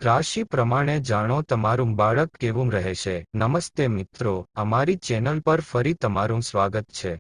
રાશિ પ્રમાણે જાણો તમારું બાળક કેવું રહેશે। નમસ્તે મિત્રો, અમારી ચેનલ પર ફરી તમારું સ્વાગત છે।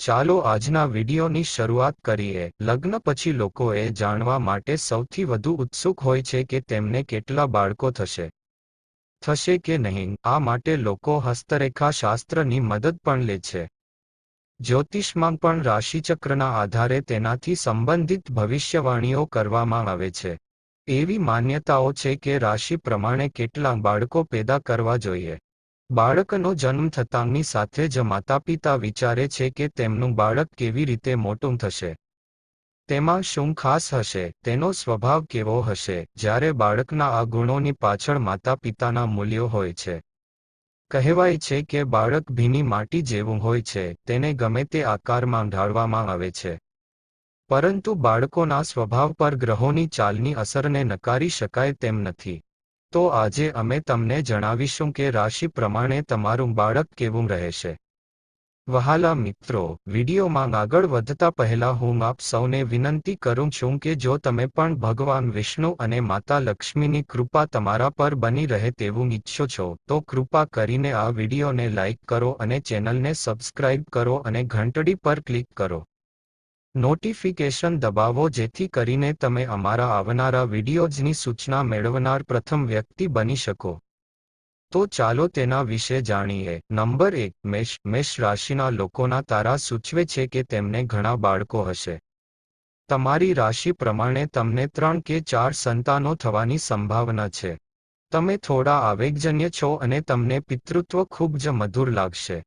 ચાલો આજના વિડીયોની શરૂઆત કરીએ। લગ્ન પછી લોકો એ જાણવા માટે સૌથી વધુ ઉત્સુક હોય છે કે તેમને કેટલા બાળકો થશે કે નહીં। આ માટે લોકો હસ્તરેખા શાસ્ત્રની મદદ પણ લે છે। જ્યોતિષમાં પણ રાશિચક્રના આધારે તેનાથી સંબંધિત ભવિષ્યવાણીઓ કરવામાં આવે છે। એવી માન્યતાઓ છે કે રાશિ પ્રમાણે કેટલા બાળકો પેદા કરવા જોઈએ। બાળકનો જન્મ થતાંની સાથે જ માતાપિતા વિચારે છે કે તેમનું બાળક કેવી રીતે મોટું થશે, તેમાં શું ખાસ હશે, તેનો સ્વભાવ કેવો હશે। જ્યારે બાળકના આ ગુણોની પાછળ માતાપિતાના મૂલ્યો હોય છે। કહેવાય છે કે બાળક ભીની માટી જેવું હોય છે, તેને ગમે તે આકારમાં ઢાળવામાં આવે છે, પરંતુ બાળકોના સ્વભાવ પર ગ્રહોની ચાલની અસરને નકારી શકાય તેમ નથી। તો આજે અમે તમને જણાવીશું કે રાશિ પ્રમાણે તમારું બાળક કેવું રહેશે। વહાલા મિત્રો, વિડીયોમાં આગળ વધતા પહેલા હું આપ સૌને વિનંતી કરું છું કે જો તમે પણ ભગવાન વિષ્ણુ અને માતા લક્ષ્મીની કૃપા તમારા પર બની રહે તેવું ઈચ્છો છો તો કૃપા કરીને આ વિડીયોને લાઇક કરો અને ચેનલને સબસ્ક્રાઇબ કરો અને ઘંટડી પર ક્લિક કરો। નોટિફિકેશન દબાવો જેથી કરીને તમે અમારા આવનારા વિડીયોઝની સૂચના મેળવનાર પ્રથમ વ્યક્તિ બની શકો। તો ચાલો તેના વિશે જાણીએ। નંબર 1, મેષ રાશિના લોકોના તારા સૂચવે છે કે તેમને ઘણા બાળકો હશે। તમારી રાશિ પ્રમાણે તમને 3 કે 4 સંતાનો થવાની સંભાવના છે। તમે થોડા આવેગજન્ય છો અને તમને પિતૃત્વ ખૂબ જ મધુર લાગશે।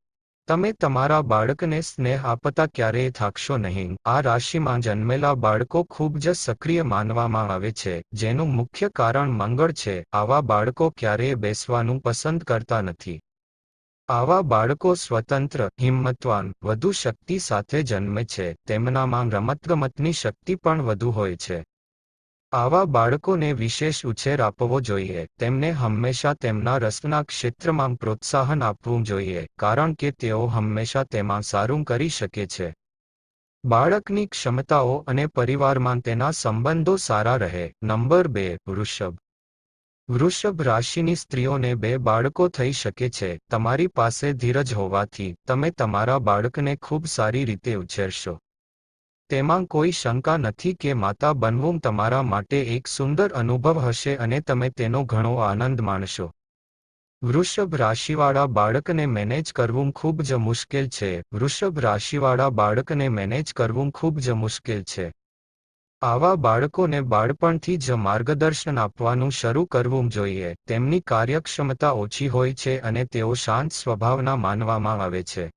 તમે તમારા બાળકને સ્નેહ આપતા ક્યારેય થાકશો નહીં। આ રાશિમાં જન્મેલા બાળકો ખૂબ જ સક્રિય માનવામાં આવે છે, જેનું મુખ્ય કારણ મંગળ છે। આવા બાળકો ક્યારેય બેસવાનું પસંદ કરતા નથી। આવા બાળકો સ્વતંત્ર, હિંમતવાન, વધુ શક્તિ સાથે જન્મે છે। તેમનામાં રમતગમતની શક્તિ પણ વધુ હોય છે। આવા બાળકોને વિશેષ ઉછેર આપવો જોઈએ। તેમને હંમેશા તેમના રસના ક્ષેત્રમાં પ્રોત્સાહન આપવું જોઈએ, કારણ કે તેઓ હંમેશા તેમાં સારું કરી શકે છે। બાળકની ક્ષમતાઓ અને પરિવારમાં તેના સંબંધો સારા રહે। નંબર 2, વૃષભ। વૃષભ રાશિની સ્ત્રીઓને 2 બાળકો થઈ શકે છે। તમારી પાસે ધીરજ હોવાથી તમે તમારા બાળકને ખૂબ સારી રીતે ઉછેરશો। તેમાં કોઈ શંકા નથી કે માતા બનવું તમારા માટે એક સુંદર અનુભવ હશે અને તમે તેનો ઘણો આનંદ માણશો। વૃષભ રાશિવાળા બાળકને મેનેજ કરવું ખૂબ જ મુશ્કેલ છે। વૃષભ રાશિવાળા બાળકને મેનેજ કરવું ખૂબ જ મુશ્કેલ છે। આવા બાળકોને બાળપણથી જ માર્ગદર્શન આપવાનું શરૂ કરવું જોઈએ। તેમની કાર્યક્ષમતા ઓછી હોય છે અને તેઓ શાંત સ્વભાવના માનવામાં આવે છે।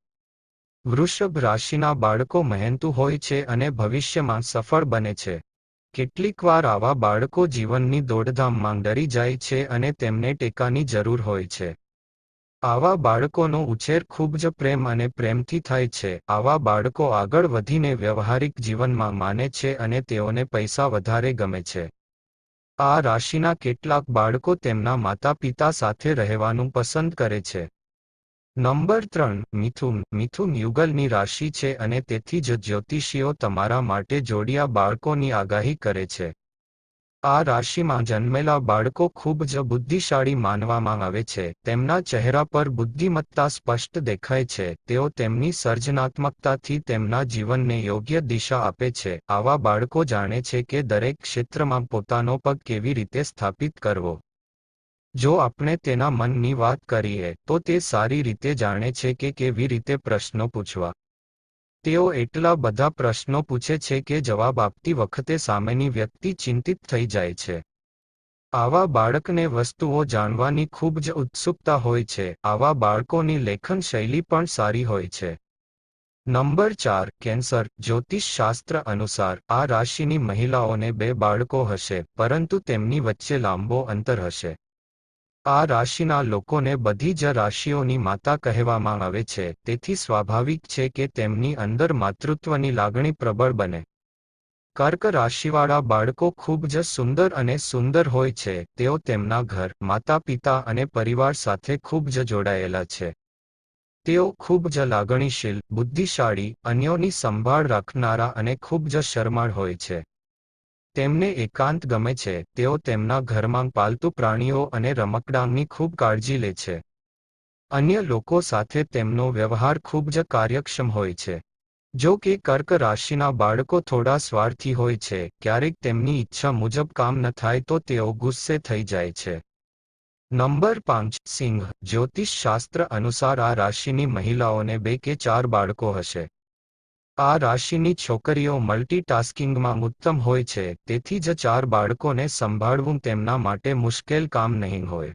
વૃષભ રાશિના બાળકો મહેનતુ હોય છે અને ભવિષ્યમાં સફળ બને છે। કેટલીકવાર આવા બાળકો જીવનની દોડધામમાં ડરી જાય છે અને તેમને ટેકાની જરૂર હોય છે। આવા બાળકોનો ઉછેર ખૂબ જ પ્રેમ અને પ્રેમથી થાય છે। આવા બાળકો આગળ વધીને વ્યવહારિક જીવનમાં માને છે અને તેઓને પૈસા વધારે ગમે છે। આ રાશિના કેટલાક બાળકો તેમના માતાપિતા સાથે રહેવાનું પસંદ કરે છે। નંબર 3, મિથુન। મિથુન યુગલની રાશિ છે અને તેથી જ જ્યોતિષીઓ તમારા માટે જોડિયા બાળકોની આગાહી કરે છે। આ રાશિમાં જન્મેલા બાળકો ખૂબ જ બુદ્ધિશાળી માનવામાં આવે છે। તેમના ચહેરા પર બુદ્ધિમત્તા સ્પષ્ટ દેખાય છે। તેઓ તેમની સર્જનાત્મકતાથી તેમના જીવનને યોગ્ય દિશા આપે છે। આવા બાળકો જાણે છે કે દરેક ક્ષેત્રમાં પોતાનો પગ કેવી રીતે સ્થાપિત કરવો। જો આપણે તેના મનની વાત કરીએ તો તે સારી રીતે જાણે છે કે કેવી રીતે પ્રશ્નો પૂછવા। તેઓ એટલા બધા પ્રશ્નો પૂછે છે કે જવાબ આપતી વખતે સામેની વ્યક્તિ ચિંતિત થઈ જાય છે। આવા બાળકને વસ્તુઓ જાણવાની ખૂબ જ ઉત્સુકતા હોય છે। આવા બાળકોની લેખન શૈલી પણ સારી હોય છે। Number 4, cancer. જ્યોતિષ શાસ્ત્ર અનુસાર આ રાશિની મહિલાઓને 2 બાળકો હશે, પરંતુ તેમની વચ્ચે લાંબો અંતર હશે। આ રાશિના લોકોને બધી જ રાશિઓની માતા કહેવામાં આવે છે, તેથી સ્વાભાવિક છે કે તેમની અંદર માતૃત્વની લાગણી પ્રબળ બને। કર્ક રાશિવાળા બાળકો ખૂબ જ સુંદર અને સુંદર હોય છે। તેઓ તેમના ઘર, માતા-પિતા અને પરિવાર સાથે ખૂબ જ જોડાયેલા છે। તેઓ ખૂબ જ લાગણીશીલ, બુદ્ધિશાળી, અન્યોની સંભાળ રાખનારા અને ખૂબ જ શરમાળ હોય છે। તેમને એકાંત ગમે છે. તેઓ તેમના ઘરમાં પાલતુ પ્રાણીઓ અને રમકડાંની ખૂબ કાળજી લે છે. અન્ય લોકો સાથે તેમનો વ્યવહાર ખૂબ જ કાર્યક્ષમ હોય છે. જો કે કર્ક રાશિના બાળકો થોડા સ્વાર્થી હોય છે. ક્યારેક તેમની ઈચ્છા મુજબ કામ ન થાય તો તેઓ ગુસ્સે થઈ જાય છે. નંબર 5 સિંહ. જ્યોતિષ શાસ્ત્ર અનુસાર આ રાશિની મહિલાઓને 2 કે 4 બાળકો હશે. આ રાશિની છોકરીઓ મલ્ટીટાસ્કિંગમાં ઉત્તમ હોય છે. તેથી જ 4 બાળકોને સંભાળવું તેમના માટે મુશ્કેલ કામ નહીં હોય.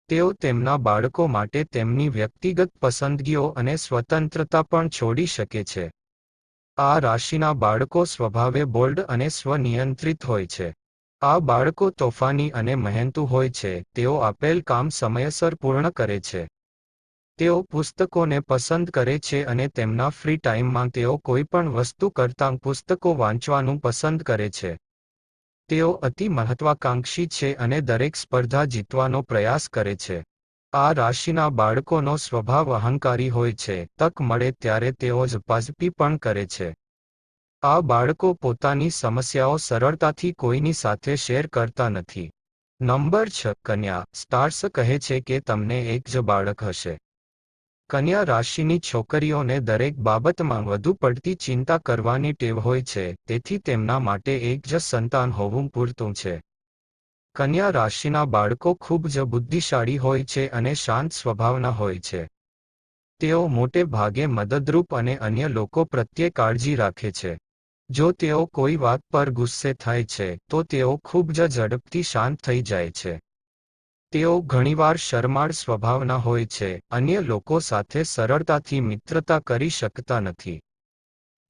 તેઓ તેમના બાળકો માટે તેમની વ્યક્તિગત પસંદગીઓ અને સ્વતંત્રતા પણ છોડી શકે છે. આ રાશિના બાળકો સ્વભાવે બોલ્ડ અને સ્વનિયંત્રિત હોય છે. આ બાળકો તોફાની અને મહેનતુ હોય છે. તેઓ આપેલ કામ સમયસર પૂર્ણ કરે છે. તેઓ પુસ્તકોને પસંદ કરે છે અને તેમના ફ્રી ટાઈમમાં તેઓ કોઈપણ વસ્તુ કરતાં પુસ્તકો વાંચવાનું પસંદ કરે છે. તેઓ અતિ મહત્વાકાંક્ષી છે અને દરેક સ્પર્ધા જીતવાનો પ્રયાસ કરે છે. આ રાશિના બાળકોનો સ્વભાવ અહંકારી હોય છે. તક મળે ત્યારે તેઓ ઝપાઝપી પણ કરે છે. આ બાળકો પોતાની સમસ્યાઓ સરળતાથી કોઈની સાથે શેર કરતા નથી. નંબર 6 કન્યા. સ્ટાર્સ કહે છે કે તમને એક જ બાળક હશે. કન્યા રાશિની છોકરીઓને દરેક બાબતમાં વધુ પડતી ચિંતા કરવાની ટેવ હોય છે. તેથી તેમના માટે એક જ સંતાન હોવું પૂરતું છે. કન્યા રાશિના બાળકો ખૂબ જ બુદ્ધિશાળી હોય છે અને શાંત સ્વભાવના હોય છે. તેઓ મોટે ભાગે મદદરૂપ અને અન્ય લોકો પ્રત્યે કાળજી રાખે છે. જો તેઓ કોઈ વાત પર ગુસ્સે થાય છે તો તેઓ ખૂબ જ ઝડપથી શાંત થઈ જાય છે. તેઓ ઘણીવાર શરમાળ સ્વભાવના હોય છે. અન્ય લોકો સાથે સરળતાથી મિત્રતા કરી શકતા નથી.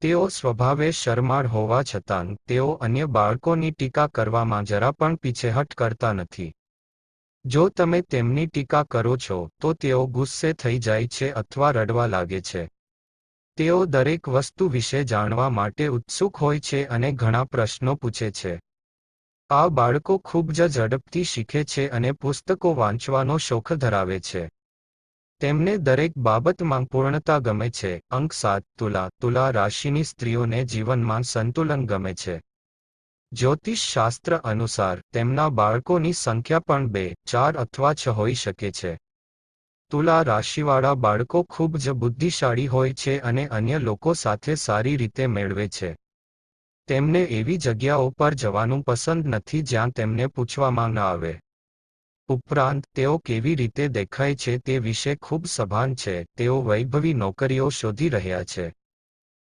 તેઓ સ્વભાવે શરમાળ હોવા છતાં તેઓ અન્ય બાળકોની ટીકા કરવામાં જરા પણ પીછેહઠ કરતા નથી. જો તમે તેમની ટીકા કરો છો તો તેઓ ગુસ્સે થઈ જાય છે અથવા રડવા લાગે છે. તેઓ દરેક વસ્તુ વિશે જાણવા માટે ઉત્સુક હોય છે અને ઘણા પ્રશ્નો પૂછે છે. આ બાળકો ખૂબ જ ઝડપથી શીખે છે અને પુસ્તકો વાંચવાનો શોખ ધરાવે છે. તેમને દરેક બાબતમાં પૂર્ણતા ગમે છે. અંક 7 તુલા. તુલા રાશિની સ્ત્રીઓને જીવનમાં સંતુલન ગમે છે. જ્યોતિષ શાસ્ત્ર અનુસાર તેમના બાળકોની સંખ્યા પણ 2, 4 અથવા 6 હોઈ શકે છે. તુલા રાશિવાળા બાળકો ખૂબ જ બુદ્ધિશાળી હોય છે અને અન્ય લોકો સાથે સારી રીતે મેળવે છે. તેમને એવી જગ્યાઓ પર જવાનું પસંદ નથી જ્યાં તેમને પૂછવામાં ન આવે. ઉપરાંત તેઓ કેવી રીતે દેખાય છે તે વિશે ખૂબ સભાન છે. તેઓ વૈભવી નોકરીઓ શોધી રહ્યા છે.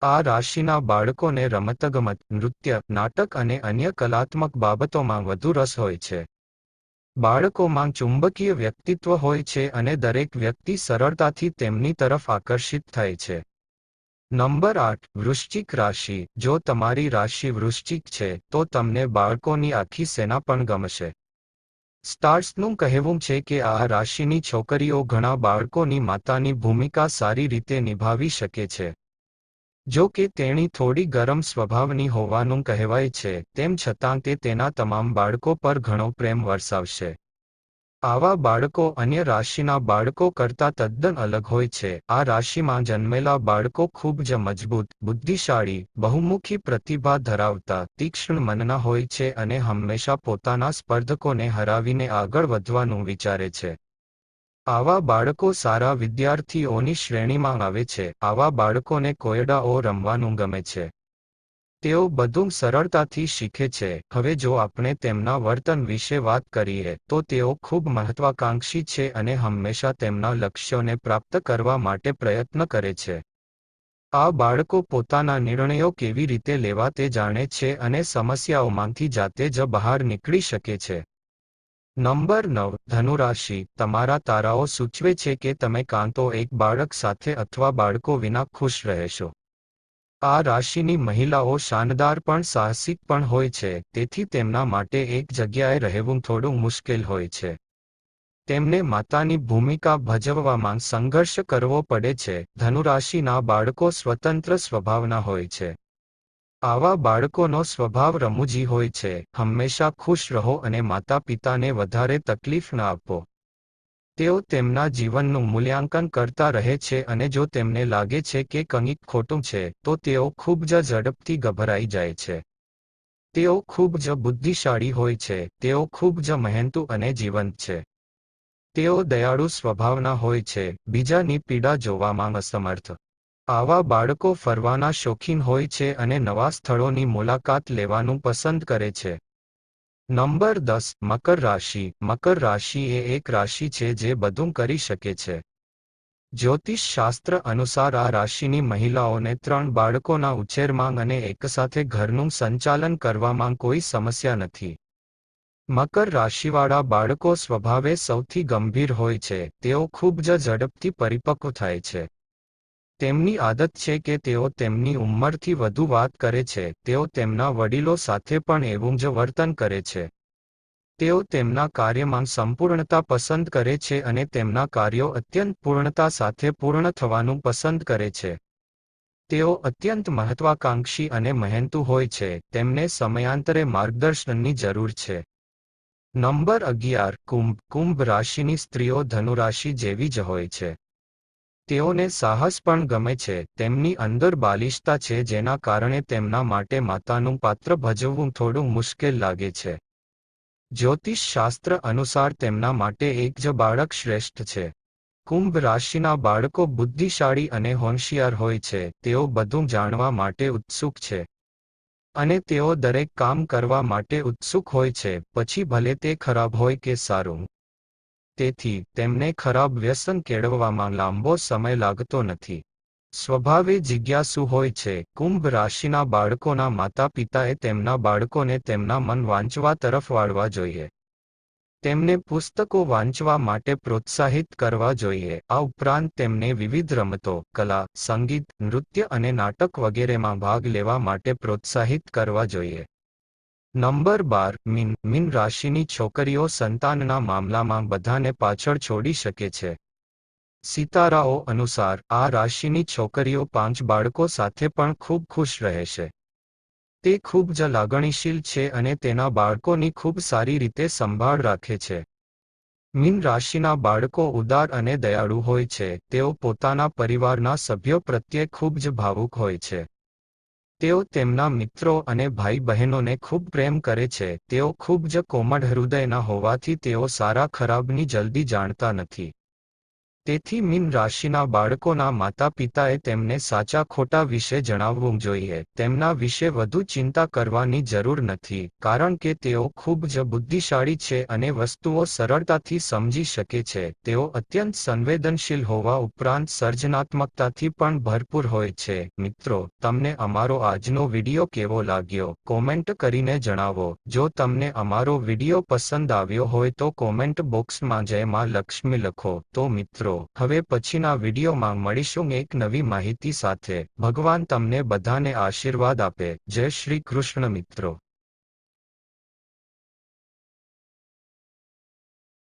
આ રાશિના બાળકોને રમતગમત, નૃત્ય, નાટક અને અન્ય કલાત્મક બાબતોમાં વધુ રસ હોય છે. બાળકોમાં ચુંબકીય વ્યક્તિત્વ હોય છે અને દરેક વ્યક્તિ સરળતાથી તેમની તરફ આકર્ષિત થાય છે. નંબર 8 વૃશ્ચિક રાશિ. જો તમારી રાશિ વૃશ્ચિક છે તો તમને બાળકોની આખી સેના પણ ગમશે. સ્ટાર્સનું કહેવું છે કે આ રાશિની છોકરીઓ ઘણા બાળકોની માતાની ભૂમિકા સારી રીતે નિભાવી શકે છે. જો કે તેણી થોડી ગરમ સ્વભાવની હોવાનું કહેવાય છે, તેમ છતાં તે તેના તમામ બાળકો પર ઘણો પ્રેમ વરસાવશે. આવા બાળકો અન્ય રાશિના બાળકો કરતાં તદ્દન અલગ હોય છે. આ રાશિમાં જન્મેલા બાળકો ખૂબ જ મજબૂત, બુદ્ધિશાળી, બહુમુખી પ્રતિભા ધરાવતા, તીક્ષ્ણ મનના હોય છે અને હંમેશા પોતાના સ્પર્ધકોને હરાવીને આગળ વધવાનું વિચારે છે. આવા બાળકો સારા વિદ્યાર્થીઓની શ્રેણીમાં આવે છે. આવા બાળકોને કોયડાઓ રમવાનું ગમે છે. તેઓ બધું સરળતાથી શીખે છે. હવે જો આપણે તેમના વર્તન વિશે વાત કરીએ તો તેઓ ખૂબ મહત્વાકાંક્ષી છે અને હંમેશા તેમના લક્ષ્યોને પ્રાપ્ત કરવા માટે પ્રયત્ન કરે છે. આ બાળકો પોતાના નિર્ણયો કેવી રીતે લેવા તે જાણે છે અને સમસ્યાઓમાંથી જાતે જ બહાર નીકળી શકે છે. નંબર 9 ધનુ રાશિ. તમારા તારાઓ સૂચવે છે કે તમે કાં તો એક બાળક સાથે અથવા બાળકો વિના ખુશ રહેશો. આ રાશિની મહિલાઓ શાનદાર પણ સાહસિક પણ હોય છે. તેથી તેમના માટે એક જગ્યાએ રહેવું થોડું મુશ્કેલ હોય છે. તેમને માતાની ભૂમિકા ભજવવામાં સંઘર્ષ કરવો પડે છે. ધનુ રાશિના બાળકો સ્વતંત્ર સ્વભાવના હોય છે. આવા બાળકોનો સ્વભાવ રમૂજી હોય છે. હંમેશા ખુશ રહો અને માતા પિતાને વધારે તકલીફ ન આપો. તેઓ તેમના જીવનનું મૂલ્યાંકન કરતા રહે છે અને જો તેમને લાગે છે કે કંઈક ખોટું છે તો તેઓ ખૂબ જ ઝડપથી ગભરાઈ જાય છે. તેઓ ખૂબ જ બુદ્ધિશાળી હોય છે. તેઓ ખૂબ જ મહેનતુ અને જીવંત છે. તેઓ દયાળુ સ્વભાવના હોય છે, બીજાની પીડા જોવામાં અસમર્થ. આવા બાળકો ફરવાના શોખીન હોય છે અને નવા સ્થળોની મુલાકાત લેવાનું પસંદ કરે છે. નંબર 10. મકર રાશિ. મકર રાશિ એ એક રાશિ છે જે બધું કરી શકે છે. જ્યોતિષ શાસ્ત્ર અનુસાર આ રાશિની મહિલાઓને 3 બાળકોના ઉછેરમાં અને એકસાથે ઘરનું સંચાલન કરવામાં કોઈ સમસ્યા નથી. મકર રાશિવાળા બાળકો સ્વભાવે સૌથી ગંભીર હોય છે. તેઓ ખૂબ જ ઝડપથી પરિપક્વ થાય છે. તેમની આદત છે કે તેઓ તેમની ઉંમરથી વધુ વાત કરે છે. તેઓ તેમના વડીલો સાથે પણ એવું જ વર્તન કરે છે. તેઓ તેમના કાર્યમાં સંપૂર્ણતા પસંદ કરે છે અને તેમના કાર્યો અત્યંત પૂર્ણતા સાથે પૂર્ણ થવાનું પસંદ કરે છે. તેઓ અત્યંત મહત્વાકાંક્ષી અને મહેનતુ હોય છે. તેમને સમયાંતરે માર્ગદર્શનની જરૂર છે. નંબર 11. કુંભ. કુંભ રાશિની સ્ત્રીઓ ધનુરાશિ જેવી જ હોય છે. તેઓને સાહસ પણ ગમે છે. તેમની અંદર બાલિશતા છે જેના કારણે તેમના માટે માતાનું પાત્ર ભજવવું થોડું મુશ્કેલ લાગે છે. જ્યોતિષ શાસ્ત્ર અનુસાર તેમના માટે એક જ બાળક શ્રેષ્ઠ છે. કુંભ રાશિના બાળકો બુદ્ધિશાળી અને હોશિયાર હોય છે. તેઓ બધું જાણવા માટે ઉત્સુક છે. અને તેઓ દરેક કામ કરવા માટે ઉત્સુક હોય છે, પછી ભલે તે ખરાબ હોય કે સારું. તેથી તેમને ખરાબ વ્યસન કેળવવામાં લાંબો સમય લાગતો નથી. સ્વભાવે જિજ્ઞાસુ હોય છે. કુંભ રાશિના બાળકોના માતા-પિતાએ તેમના બાળકોને તેમના મન વાંચવા તરફ વાળવા જોઈએ. તેમને પુસ્તકો વાંચવા માટે પ્રોત્સાહિત કરવા જોઈએ. આ ઉપરાંત તેમને વિવિધ રમતો, કલા, સંગીત, નૃત્ય અને નાટક વગેરેમાં ભાગ લેવા માટે પ્રોત્સાહિત કરવા જોઈએ. નંબર 12. મીન. મીન રાશિની છોકરીઓ સંતાનના મામલામાં બધાને પાછળ છોડી શકે છે. સિતારાઓ અનુસાર આ રાશિની છોકરીઓ 5 બાળકો સાથે પણ ખૂબ ખુશ રહેશે. તે ખૂબ જ લાગણીશીલ છે અને તેના બાળકોની ખૂબ સારી રીતે સંભાળ રાખે છે. મીન રાશિના બાળકો ઉદાર અને દયાળુ હોય છે. તેઓ પોતાના પરિવારના સભ્યો પ્રત્યે ખૂબ જ ભાવુક હોય છે. તેઓ તેમના મિત્રો અને ભાઈ બહેનોને ખૂબ પ્રેમ કરે છે. તેઓ ખૂબ જ કોમળ હૃદયના હોવાથી તેઓ સારા ખરાબની જલ્દી જાણતા નથી. તેથી મીન રાશિના બાળકોના માતા-પિતાએ તેમને સાચા ખોટા વિશે જણાવવું જોઈએ. તેમના વિશે વધુ ચિંતા કરવાની જરૂર નથી, કારણ કે તેઓ ખૂબ જ બુદ્ધિશાળી છે અને વસ્તુઓ સરળતાથી સમજી શકે છે. તેઓ અત્યંત સંવેદનશીલ હોવા ઉપરાંત સર્જનાત્મકતાથી પણ ભરપૂર હોય છે. મિત્રો, તમને અમારો આજનો વિડિયો કેવો લાગ્યો? કોમેન્ટ કરીને જણાવો. જો તમને અમારો વિડિયો પસંદ આવ્યો હોય તો કોમેન્ટ બોક્સમાં જય માં લક્ષ્મી લખો. તો મિત્રો, હવે પછીના વિડીયોમાં મળીશું એક નવી માહિતી સાથે. ભગવાન તમને બધાને આશીર્વાદ આપે. જય શ્રી કૃષ્ણ મિત્રો.